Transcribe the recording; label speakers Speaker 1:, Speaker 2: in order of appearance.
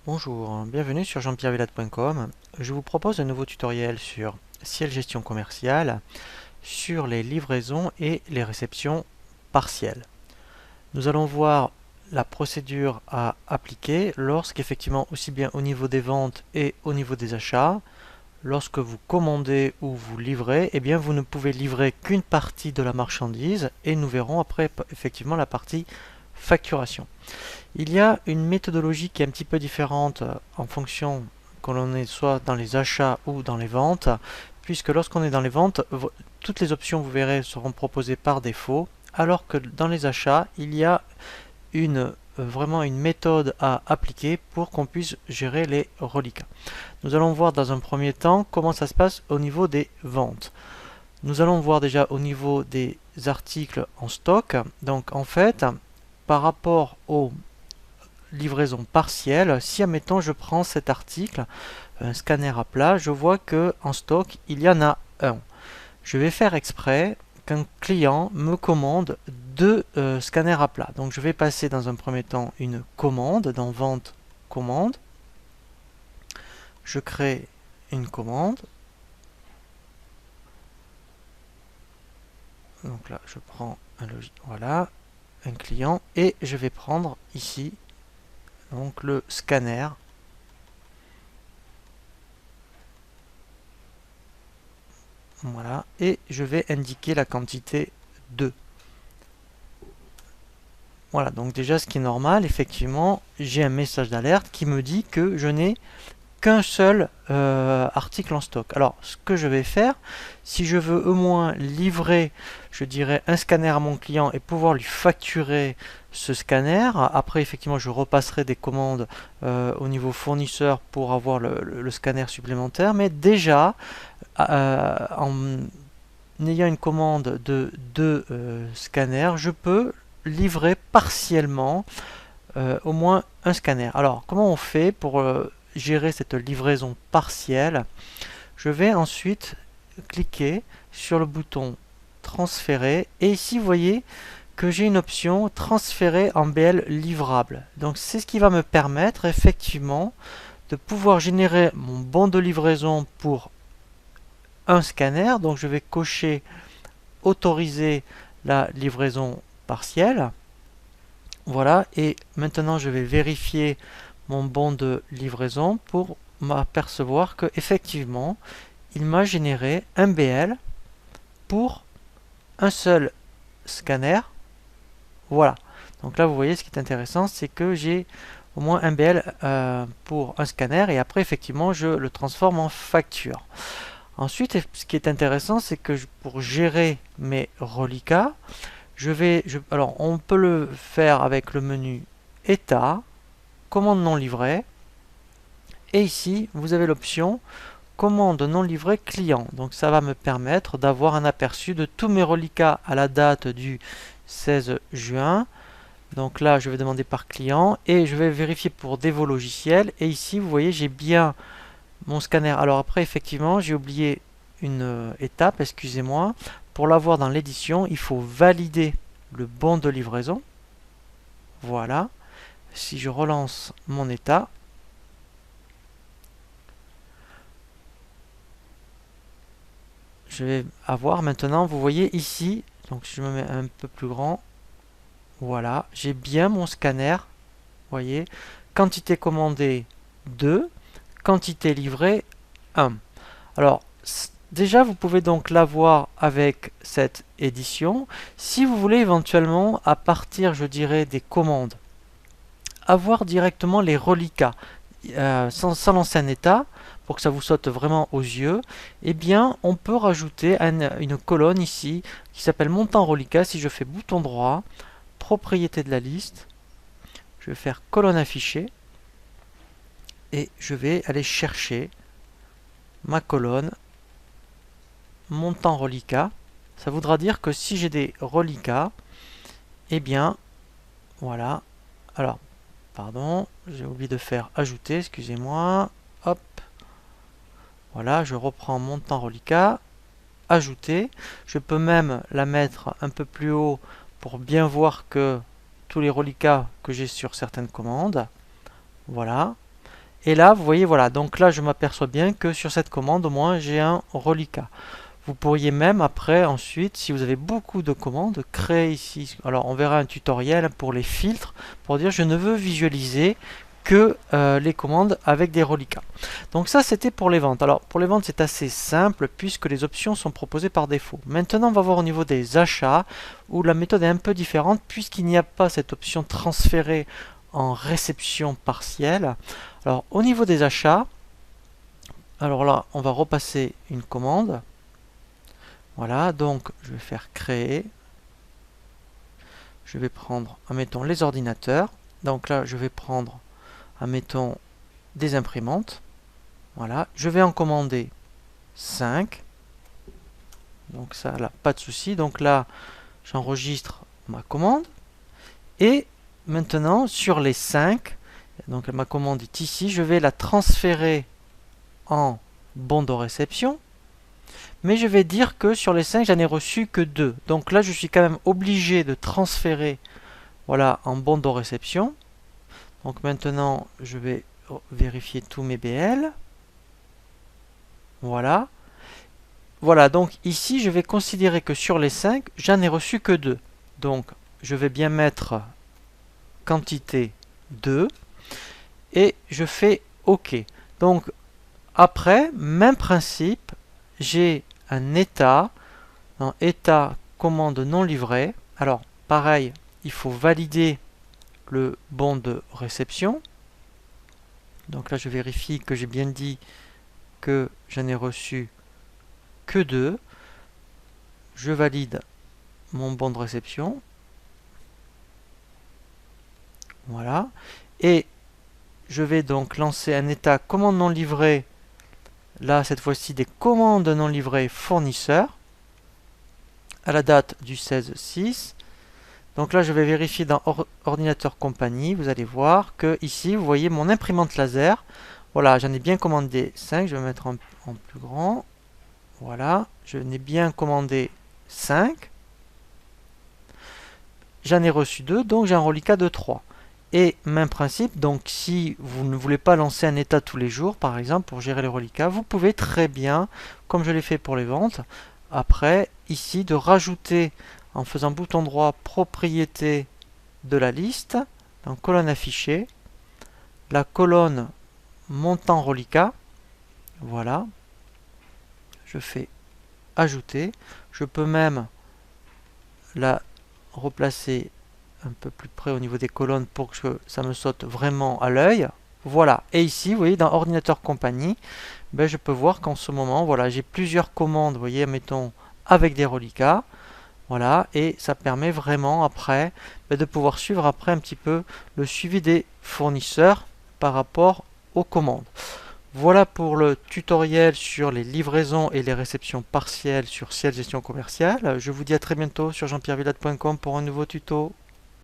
Speaker 1: Bonjour, bienvenue sur jean-pierrevillade.com. Je vous propose un nouveau tutoriel sur Ciel Gestion Commerciale sur les livraisons et les réceptions partielles. Nous allons voir la procédure à appliquer lorsqu'effectivement, aussi bien au niveau des ventes et au niveau des achats, lorsque vous commandez ou vous livrez, eh bien vous ne pouvez livrer qu'une partie de la marchandise et nous verrons après effectivement la partie facturation. Il y a une méthodologie qui est un petit peu différente en fonction que l'on est soit dans les achats ou dans les ventes, puisque lorsqu'on est dans les ventes, toutes les options, vous verrez, seront proposées par défaut, alors que dans les achats, il y a vraiment une méthode à appliquer pour qu'on puisse gérer les reliquats. Nous allons voir dans un premier temps comment ça se passe au niveau des ventes. Nous allons voir déjà au niveau des articles en stock. Donc en fait, par rapport aux livraisons partielles, si admettons je prends cet article, un scanner à plat, je vois que en stock il y en a un. Je vais faire exprès qu'un client me commande deux scanners à plat. Donc je vais passer dans un premier temps une commande dans vente commande. Je crée une commande. Donc là je prends voilà, un client et je vais prendre ici donc le scanner. Voilà, et je vais indiquer la quantité 2. Voilà, donc déjà ce qui est normal, effectivement, j'ai un message d'alerte qui me dit que je n'ai qu'un seul article en stock. Alors, ce que je vais faire, si je veux au moins livrer, je dirais, un scanner à mon client et pouvoir lui facturer ce scanner, après, effectivement, je repasserai des commandes au niveau fournisseur pour avoir le scanner supplémentaire, mais déjà, en ayant une commande de 2 scanners, je peux livrer partiellement au moins un scanner. Alors, comment on fait pour gérer cette livraison partielle? Je vais ensuite cliquer sur le bouton transférer et ici vous voyez que j'ai une option transférer en BL livrable. Donc c'est ce qui va me permettre effectivement de pouvoir générer mon bon de livraison pour un scanner. Donc je vais cocher autoriser la livraison partielle. Voilà, et maintenant je vais vérifier mon bon de livraison pour m'apercevoir que effectivement il m'a généré un BL pour un seul scanner. Voilà, donc là vous voyez ce qui est intéressant, c'est que j'ai au moins un BL pour un scanner et après effectivement je le transforme en facture. Ensuite, ce qui est intéressant, c'est que pour gérer mes reliquats, alors on peut le faire avec le menu état, commande non livrée, et ici vous avez l'option commande non livrée client. Donc ça va me permettre d'avoir un aperçu de tous mes reliquats à la date du 16 juin. Donc là je vais demander par client et je vais vérifier pour Devo logiciel, et ici vous voyez j'ai bien mon scanner. Alors après effectivement j'ai oublié une étape, excusez-moi. Pour l'avoir dans l'édition, il faut valider le bon de livraison. Voilà. Si je relance mon état, je vais avoir maintenant, vous voyez ici, donc si je me mets un peu plus grand, voilà, j'ai bien mon scanner. Vous voyez, quantité commandée 2, quantité livrée 1. Alors, déjà, vous pouvez donc l'avoir avec cette édition. Si vous voulez éventuellement, à partir, je dirais, des commandes, avoir directement les reliquats sans l'ancien état, pour que ça vous saute vraiment aux yeux, eh bien, on peut rajouter une colonne ici qui s'appelle montant reliquat. Si je fais bouton droit, propriété de la liste, je vais faire colonne affichée et je vais aller chercher ma colonne montant reliquat. Ça voudra dire que si j'ai des reliquats, eh bien, voilà. Alors, pardon, j'ai oublié de faire ajouter, excusez-moi. Hop. Voilà, je reprends montant reliquat, ajouter. Je peux même la mettre un peu plus haut pour bien voir que tous les reliquats que j'ai sur certaines commandes. Voilà. Et là, vous voyez, voilà. Donc là, je m'aperçois bien que sur cette commande, au moins, j'ai un reliquat. Vous pourriez même après, ensuite, si vous avez beaucoup de commandes, créer ici. Alors, on verra un tutoriel pour les filtres, pour dire je ne veux visualiser que les commandes avec des reliquats. Donc ça, c'était pour les ventes. Alors, pour les ventes, c'est assez simple puisque les options sont proposées par défaut. Maintenant, on va voir au niveau des achats où la méthode est un peu différente puisqu'il n'y a pas cette option transférer en réception partielle. Alors, au niveau des achats, alors là, on va repasser une commande. Voilà, donc je vais faire créer. Je vais prendre, admettons, les ordinateurs. Donc là, je vais prendre, admettons, des imprimantes. Voilà, je vais en commander 5. Donc ça, là, pas de souci. Donc là, j'enregistre ma commande. Et maintenant, sur les 5, donc ma commande est ici, je vais la transférer en bon de réception. Mais je vais dire que sur les 5, j'en ai reçu que 2. Donc là, je suis quand même obligé de transférer, voilà, en bon de réception. Donc maintenant, je vais vérifier tous mes BL. Voilà. Voilà, donc ici, je vais considérer que sur les 5, j'en ai reçu que 2. Donc, je vais bien mettre quantité 2 et je fais OK. Donc, après, même principe, j'ai un état, dans état commande non livrée. Alors, pareil, il faut valider le bon de réception. Donc là, je vérifie que j'ai bien dit que j'en ai reçu que 2. Je valide mon bon de réception. Voilà. Et je vais donc lancer un état commande non livrée. Là, cette fois-ci, des commandes non livrées fournisseurs à la date du 16/6. Donc là, je vais vérifier dans ordinateur compagnie. Vous allez voir que ici, vous voyez mon imprimante laser. Voilà, j'en ai bien commandé 5. Je vais mettre en plus grand. Voilà, je n'ai bien commandé 5. J'en ai reçu 2, donc j'ai un reliquat de 3. Et même principe, donc si vous ne voulez pas lancer un état tous les jours, par exemple, pour gérer les reliquats, vous pouvez très bien, comme je l'ai fait pour les ventes, après, ici, de rajouter, en faisant bouton droit, propriété de la liste, dans colonne affichée, la colonne montant reliquat, voilà, je fais ajouter, je peux même la replacer un peu plus près au niveau des colonnes pour que ça me saute vraiment à l'œil. Voilà, et ici, vous voyez, dans ordinateur compagnie, ben, je peux voir qu'en ce moment, voilà, j'ai plusieurs commandes, vous voyez, mettons, avec des reliquats. Voilà, et ça permet vraiment après de pouvoir suivre après un petit peu le suivi des fournisseurs par rapport aux commandes. Voilà pour le tutoriel sur les livraisons et les réceptions partielles sur Ciel Gestion Commerciale. Je vous dis à très bientôt sur jean-pierrevillade.com pour un nouveau tuto.